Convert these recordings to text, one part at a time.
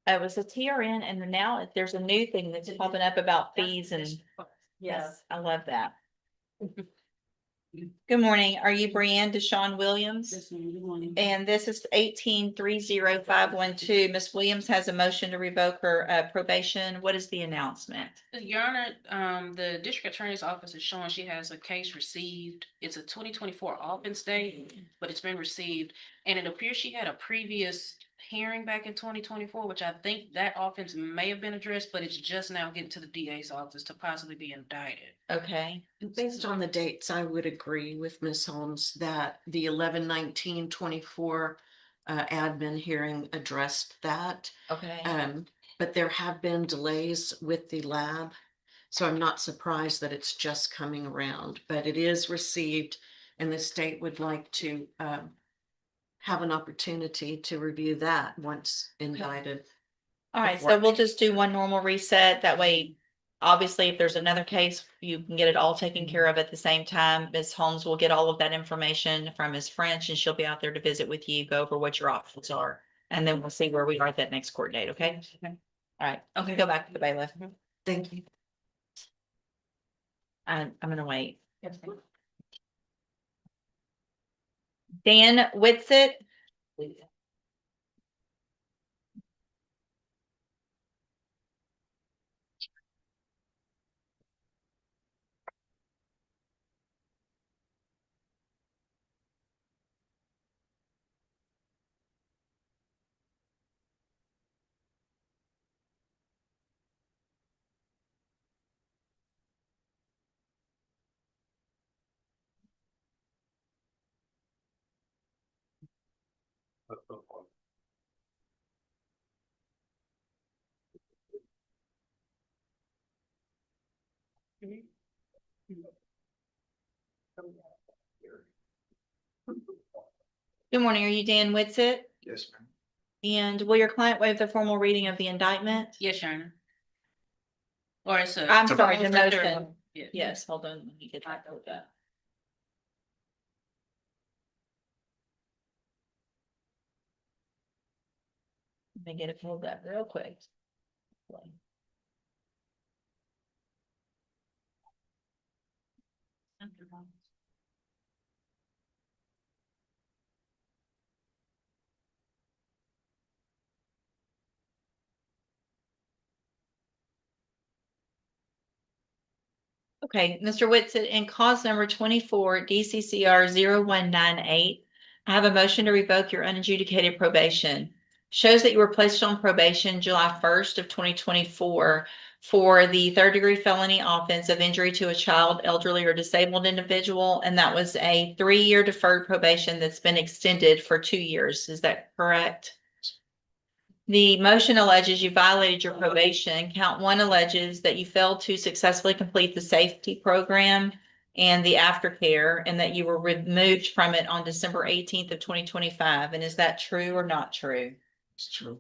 It was a TRN, and now there's a new thing that's popping up about fees and yes, I love that. Good morning. Are you Brianne Deshawn Williams? Yes, ma'am. Good morning. And this is 18-30512. Ms. Williams has a motion to revoke her probation. What is the announcement? Your Honor, the district attorney's office is showing she has a case received. It's a 2024 offense date, but it's been received. And it appears she had a previous hearing back in 2024, which I think that offense may have been addressed, but it's just now getting to the DA's office to possibly be indicted. Okay. Based on the dates, I would agree with Ms. Holmes that the 11/19/24 admin hearing addressed that. Okay. But there have been delays with the lab. So I'm not surprised that it's just coming around, but it is received and the state would like to have an opportunity to review that once indicted. All right, so we'll just do one normal reset. That way, obviously, if there's another case, you can get it all taken care of at the same time. Ms. Holmes will get all of that information from Ms. French and she'll be out there to visit with you, go over what your options are. And then we'll see where we are at that next court date, okay? All right, okay, go back to the bailiff. Thank you. I'm gonna wait. Dan Whitsitt. Good morning. Are you Dan Whitsitt? Yes, ma'am. And will your client waive the formal reading of the indictment? Yes, Your Honor. Or it's a. I'm sorry, the motion. Yeah. Yes, hold on. Let me get that. Let me get it pulled up real quick. Okay, Mr. Whitsitt, in cause number 24 DCCR 0198, I have a motion to revoke your unadjudicated probation. Shows that you were placed on probation July 1st of 2024 for the third-degree felony offense of injury to a child, elderly, or disabled individual, and that was a 3-year deferred probation that's been extended for 2 years. Is that correct? The motion alleges you violated your probation. Count 1 alleges that you failed to successfully complete the safety program and the aftercare, and that you were removed from it on December 18th of 2025. And is that true or not true? It's true.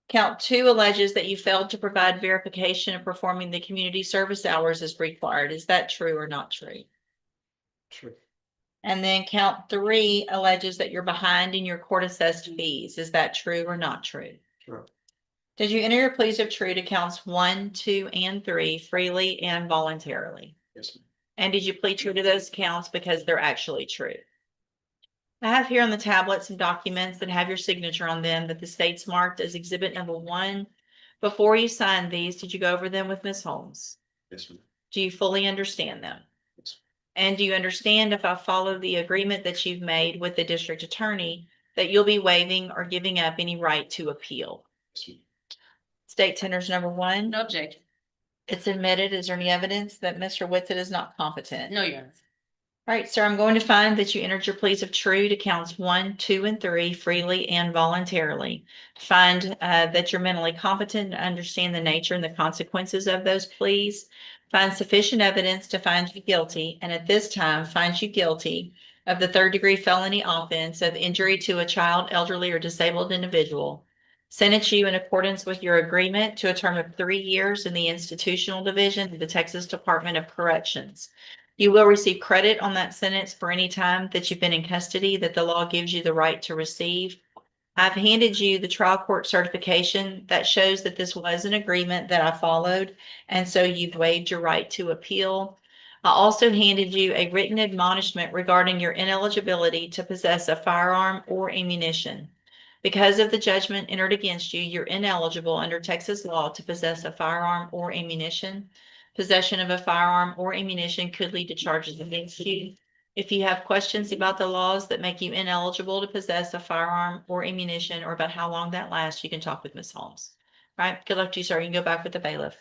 Count 2 alleges that you failed to provide verification of performing the community service hours as required. Is that true or not true? True. And then count 3 alleges that you're behind in your court assessed fees. Is that true or not true? True. Did you enter your pleas of true to counts 1, 2, and 3 freely and voluntarily? Yes, ma'am. And did you plead true to those counts because they're actually true? I have here on the tablet some documents that have your signature on them that the state's marked as exhibit number 1. Before you signed these, did you go over them with Ms. Holmes? Yes, ma'am. Do you fully understand them? Yes. And do you understand, if I follow the agreement that you've made with the district attorney, that you'll be waiving or giving up any right to appeal? Yes, ma'am. State tenders number 1. No objection. It's admitted. Is there any evidence that Mr. Whitsitt is not competent? No, Your Honor. All right, sir, I'm going to find that you entered your pleas of true to counts 1, 2, and 3 freely and voluntarily. Find that you're mentally competent to understand the nature and the consequences of those pleas. Find sufficient evidence to find you guilty, and at this time, find you guilty of the third-degree felony offense of injury to a child, elderly, or disabled individual. Sentence you in accordance with your agreement to a term of 3 years in the institutional division of the Texas Department of Corrections. You will receive credit on that sentence for any time that you've been in custody that the law gives you the right to receive. I've handed you the trial court certification that shows that this was an agreement that I followed, and so you've waived your right to appeal. I also handed you a written admonishment regarding your ineligibility to possess a firearm or ammunition. Because of the judgment entered against you, you're ineligible under Texas law to possess a firearm or ammunition. Possession of a firearm or ammunition could lead to charges against you. If you have questions about the laws that make you ineligible to possess a firearm or ammunition, or about how long that lasts, you can talk with Ms. Holmes. All right, good luck to you, sir. You can go back with the bailiff.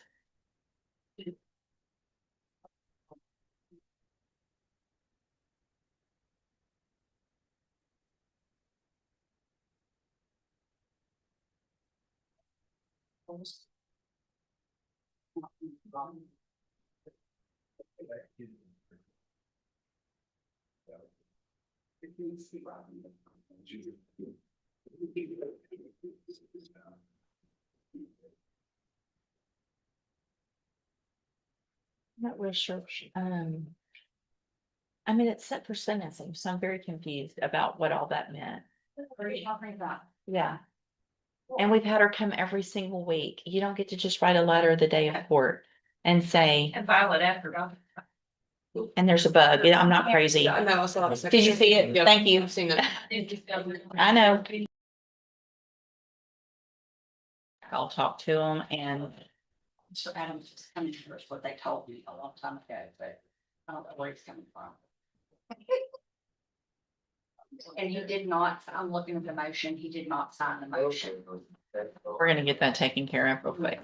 Not real sure. I mean, it's set for sentencing, so I'm very confused about what all that meant. What are you talking about? Yeah. And we've had her come every single week. You don't get to just write a letter the day of court and say, And file it after. and there's a bug. I'm not crazy. I know, so. Did you see it? Thank you. I've seen it. I know. I'll talk to them and Mr. Adams is coming first, what they told me a long time ago, but I don't know where he's coming from. And he did not, I'm looking at the motion, he did not sign the motion. we're gonna get that taken care of real quick.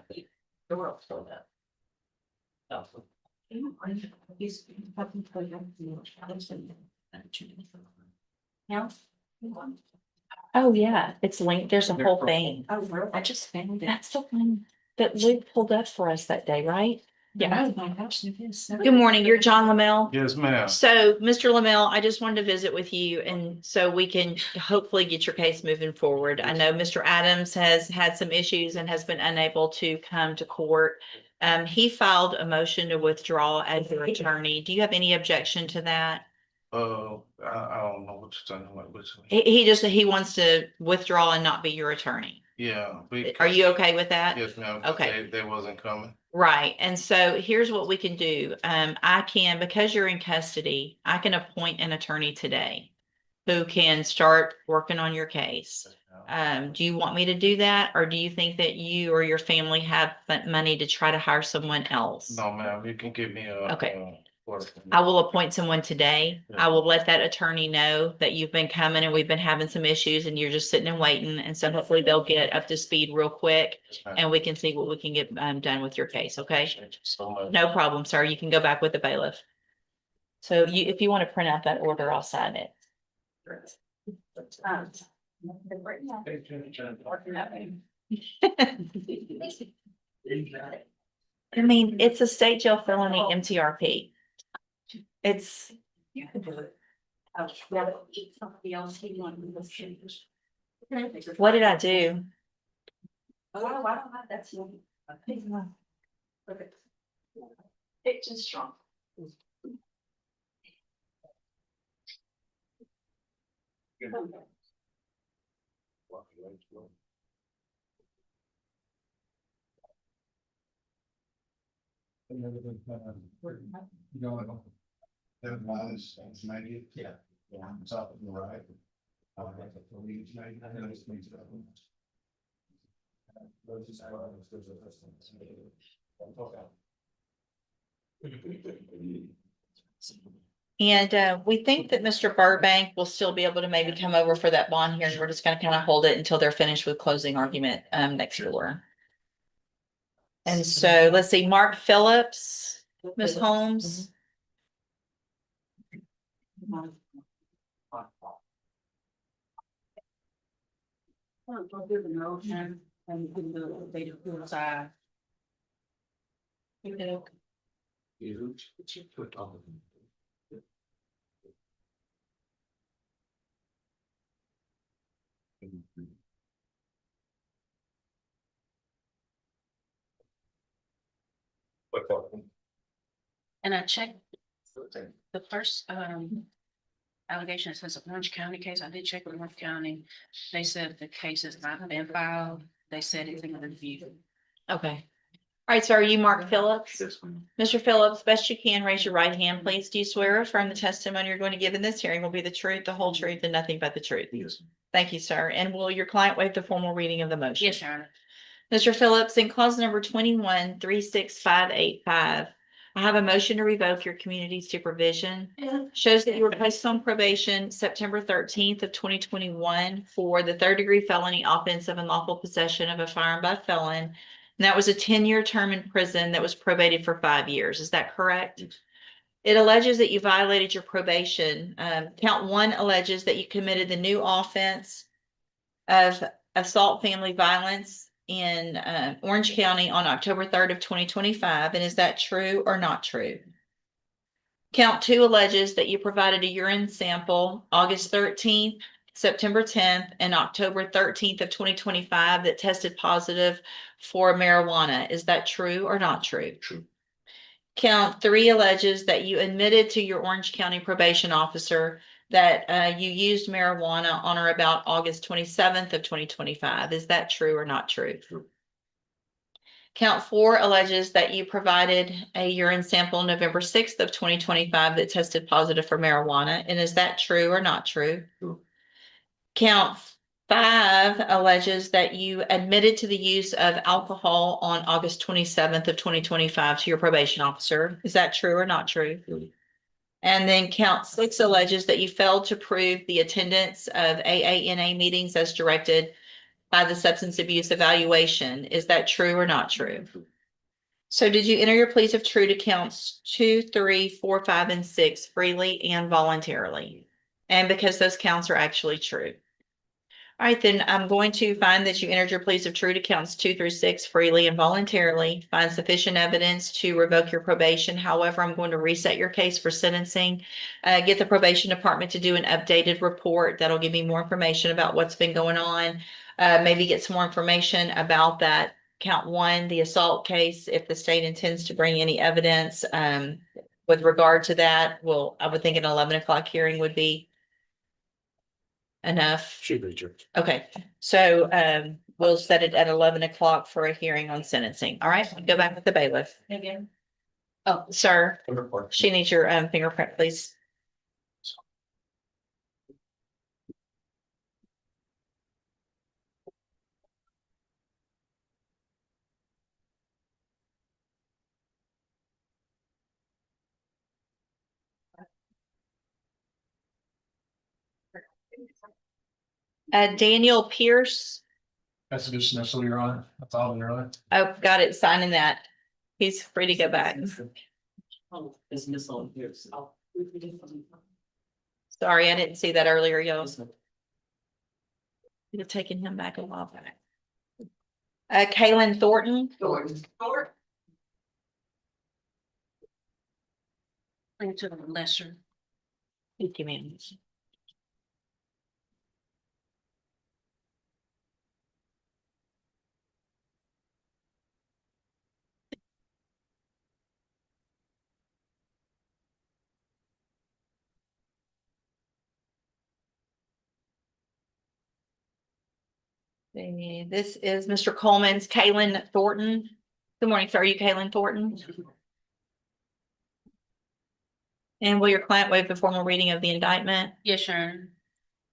Yeah. Oh, yeah, it's linked. There's a whole thing. Oh, really? I just found it. That's the one that Luke pulled up for us that day, right? Yeah. Oh, my gosh, it is. Good morning. You're John Lamel. Yes, ma'am. So, Mr. Lamel, I just wanted to visit with you and so we can hopefully get your case moving forward. I know Mr. Adams has had some issues and has been unable to come to court. He filed a motion to withdraw as your attorney. Do you have any objection to that? I don't know what you're talking about, which. He wants to withdraw and not be your attorney. Yeah. Are you okay with that? Yes, ma'am. 'cause Okay. They wasn't coming. Right, and so here's what we can do. I can, because you're in custody, I can appoint an attorney today who can start working on your case. Do you want me to do that, or do you think that you or your family have money to try to hire someone else? No, ma'am, you can give me a. Okay. I will appoint someone today. I will let that attorney know that you've been coming and we've been having some issues and you're just sitting and waiting. And so hopefully they'll get up to speed real quick and we can see what we can get done with your case, okay? Thank you so much. No problem, sir. You can go back with the bailiff. So if you want to print out that order, I'll sign it. I mean, it's a state jail felony MTRP. It's, You can do it. I was rather eat somebody else, he wanted to change. what did I do? Oh, I don't know, that's. It's just strong. Yeah. It's up on the right. And we think that Mr. Burbank will still be able to maybe come over for that bond hearing. We're just gonna kind of hold it until they're finished with closing argument next door. And so let's see, Mark Phillips, Ms. Holmes. I'll give a motion and give the date of the side. And I checked The first, allegation says a Orange County case. I did check with North County. They said the case has not been filed. They said it's in review. Okay. All right, so are you Mark Phillips? Yes, ma'am. Mr. Phillips, best you can, raise your right hand, please. Do you swear or affirm the testimony you're going to give in this hearing will be the truth, the whole truth, and nothing but the truth? Yes. Thank you, sir. And will your client waive the formal reading of the motion? Yes, Your Honor. Mr. Phillips, in clause number 21-36585, I have a motion to revoke your community supervision. Shows that you were placed on probation September 13th of 2021 for the third-degree felony offense of unlawful possession of a firearm by a felon. And that was a 10-year term in prison that was probated for 5 years. Is that correct? Yes. It alleges that you violated your probation. Count 1 alleges that you committed the new offense of assault family violence in Orange County on October 3rd of 2025. And is that true or not true? Count 2 alleges that you provided a urine sample August 13th, September 10th, and October 13th of 2025 that tested positive for marijuana. Is that true or not true? True. Count 3 alleges that you admitted to your Orange County probation officer that you used marijuana on or about August 27th of 2025. Is that true or not true? True. Count 4 alleges that you provided a urine sample November 6th of 2025 that tested positive for marijuana. And is that true or not true? True. Count 5 alleges that you admitted to the use of alcohol on August 27th of 2025 to your probation officer. Is that true or not true? True. And then count 6 alleges that you failed to prove the attendance of AANA meetings as directed by the substance abuse evaluation. Is that true or not true? So did you enter your pleas of true to counts 2, 3, 4, 5, and 6 freely and voluntarily? And because those counts are actually true. All right, then I'm going to find that you entered your pleas of true to counts 2 through 6 freely and voluntarily, find sufficient evidence to revoke your probation. However, I'm going to reset your case for sentencing, get the probation department to do an updated report that'll give me more information about what's been going on. Maybe get some more information about that count 1, the assault case, if the state intends to bring any evidence with regard to that. Well, I would think an 11 o'clock hearing would be enough. Should be true. Okay, so we'll set it at 11 o'clock for a hearing on sentencing. All right, go back with the bailiff. Again. Oh, sir, she needs your fingerprint, please. Daniel Pierce. That's a dismissal, Your Honor. That's all, Your Honor. Oh, got it, signing that. He's free to go back. Dismissal here, so. Sorry, I didn't see that earlier, y'all. You're taking him back a while back. Kaylin Thornton. Bring it to the lesser. Thank you, ma'am. This is Mr. Coleman's Kaylin Thornton. Good morning, sir. Are you Kaylin Thornton? And will your client waive the formal reading of the indictment? Yes, Your Honor.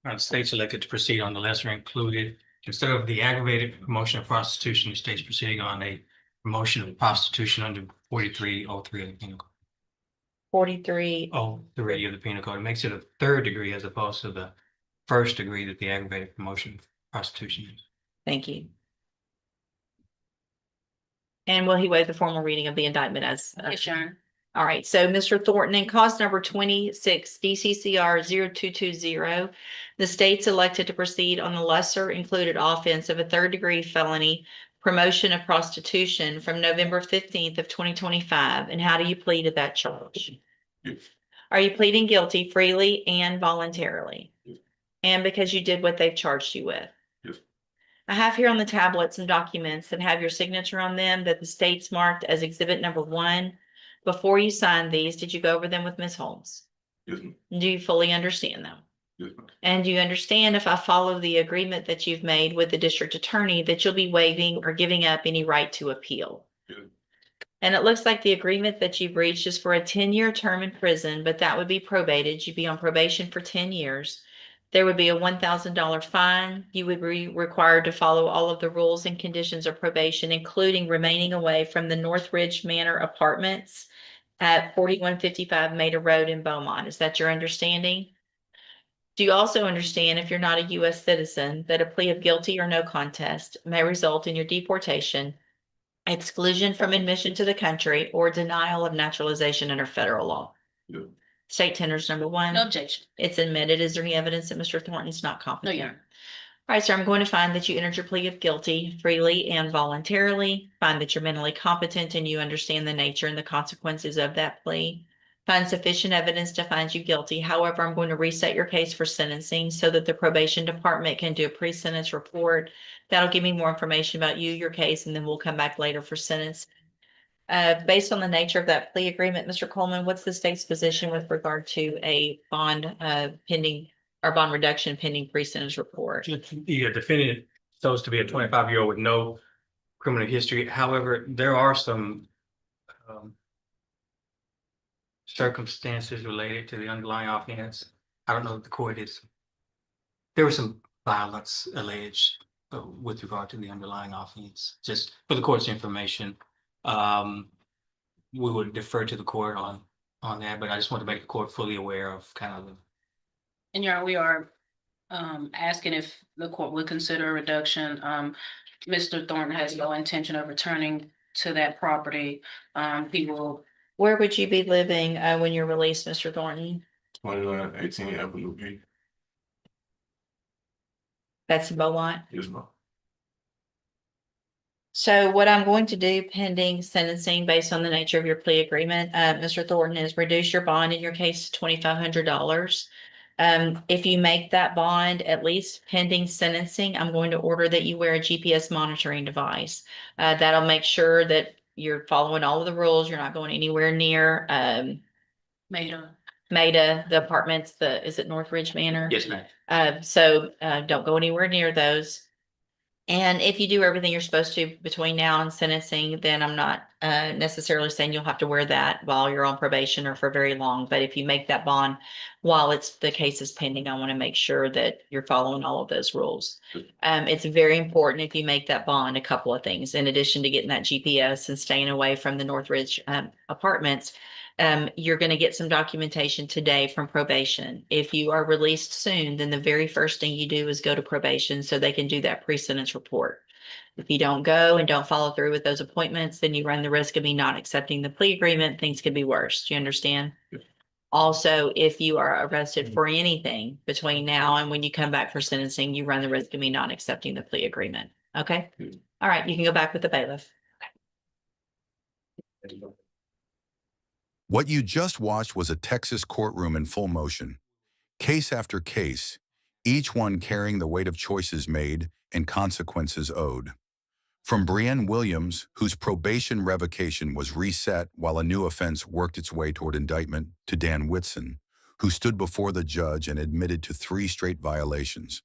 The state's elected to proceed on the lesser included. Instead of the aggravated promotion of prostitution, the state's proceeding on a promotion of prostitution under 4303 of the penal code. 43. 03 of the penal code. It makes it a third degree as opposed to the first degree that the aggravated promotion of prostitution is. Thank you. And will he waive the formal reading of the indictment as? Yes, Your Honor. All right, so Mr. Thornton, in cause number 26 DCCR 0220, the state's elected to proceed on the lesser included offense of a third degree felony promotion of prostitution from November 15th of 2025. And how do you plead to that charge? Yes. Are you pleading guilty freely and voluntarily? Yes. And because you did what they've charged you with? Yes. I have here on the tablet some documents that have your signature on them that the state's marked as exhibit number 1. Before you signed these, did you go over them with Ms. Holmes? Yes, ma'am. Do you fully understand them? Yes, ma'am. And do you understand if I follow the agreement that you've made with the district attorney that you'll be waiving or giving up any right to appeal? Yes. And it looks like the agreement that you've reached is for a 10-year term in prison, but that would be probated. You'd be on probation for 10 years. There would be a $1,000 fine. You would be required to follow all of the rules and conditions of probation, including remaining away from the Northridge Manor Apartments at 4155 Maida Road in Beaumont. Is that your understanding? Do you also understand, if you're not a U.S. citizen, that a plea of guilty or no contest may result in your deportation, exclusion from admission to the country, or denial of naturalization under federal law? Yes. State tenders number one. No objection. It's admitted. Is there any evidence that Mr. Thornton's not No, competent? Your Honor. All right, sir, I'm going to find that you entered your plea of guilty freely and voluntarily. Find that you're mentally competent and you understand the nature and the consequences of that plea. Find sufficient evidence to find you guilty. However, I'm going to reset your case for sentencing so that the probation department can do a pre-sentence report. That'll give me more information about you, your case, and then we'll come back later for sentence. Based on the nature of that plea agreement, Mr. Coleman, what's the state's position with regard to a bond pending or bond reduction pending pre-sentence report? The defendant shows to be a 25-year-old with no criminal history. However, there are some circumstances related to the underlying offense. I don't know if the court is. There was some violence alleged with regard to the underlying offense. Just for the court's information, we would defer to the court on that, but I just want to make the court fully aware of kind of the. And Your Honor, we are asking if the court would consider a reduction. Mr. Thornton has no intention of returning to that property. He will. Where would you be living when you're released, Mr. Thornton? 2118 Avenue B. That's in Beaumont. Yes, ma'am. So what I'm going to do pending sentencing based on the nature of your plea agreement, Mr. Thornton, is reduce your bond in your case to $2,500. If you make that bond, at least pending sentencing, I'm going to order that you wear a GPS monitoring device. That'll make sure that you're following all of the rules. You're not going anywhere near Maida. the apartments, is it Northridge Manor? Yes, ma'am. So don't go anywhere near those. And if you do everything you're supposed to between now and sentencing, then I'm not necessarily saying you'll have to wear that while you're on probation or for very long. But if you make that bond while the case is pending, I want to make sure that you're following all of those rules. It's very important if you make that bond, a couple of things, in addition to getting that GPS and staying away from the Northridge apartments. You're going to get some documentation today from probation. If you are released soon, then the very first thing you do is go to probation so they can do that pre-sentence report. If you don't go and don't follow through with those appointments, then you run the risk of me not accepting the plea agreement. Things could be worse. Do you understand? Yes. Also, if you are arrested for anything between now and when you come back for sentencing, you run the risk of me not accepting the plea agreement. Okay? Yes. All right, you can go back with the bailiff. What you just watched was a Texas courtroom in full motion. Case after case, each one carrying the weight of choices made and consequences owed. From Brienne Williams, whose probation revocation was reset while a new offense worked its way toward indictment, to Dan Whitson, who stood before the judge and admitted to 3 straight violations,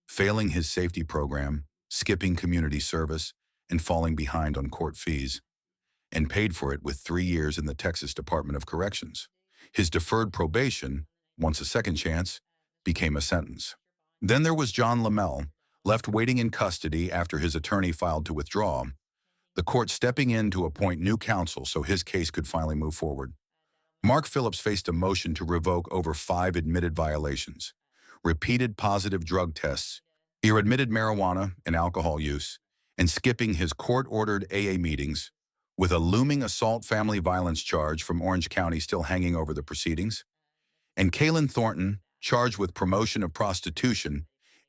failing his safety program, skipping community service, and falling behind on court fees, and paid for it with 3 years in the Texas Department of Corrections. His deferred probation, once a second chance, became a sentence. Then there was John Lamel, left waiting in custody after his attorney filed to withdraw, the court stepping in to appoint new counsel so his case could finally move forward. Mark Phillips faced a motion to revoke over 5 admitted violations, repeated positive drug tests, admitted marijuana and alcohol use, and skipping his court-ordered AA meetings, with a looming assault family violence charge from Orange County still hanging over the proceedings. And Kaylin Thornton, charged with promotion of prostitution,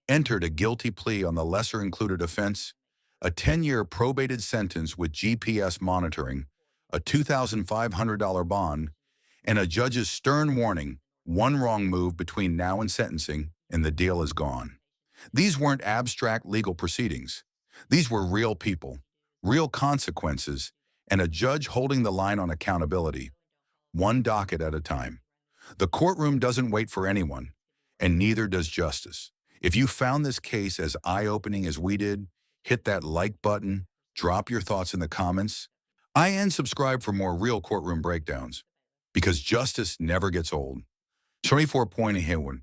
entered a guilty plea on the lesser-included offense, a 10-year probated sentence with GPS monitoring, a $2,500 bond, and a judge's stern warning, one wrong move between now and sentencing, and the deal is gone. These weren't abstract legal proceedings. These were real people, real consequences, and a judge holding the line on accountability, one docket at a time. The courtroom doesn't wait for anyone, and neither does justice. If you found this case as eye-opening as we did, hit that like button, drop your thoughts in the comments, and subscribe for more real courtroom breakdowns, because justice never gets old. 24 point Hewan.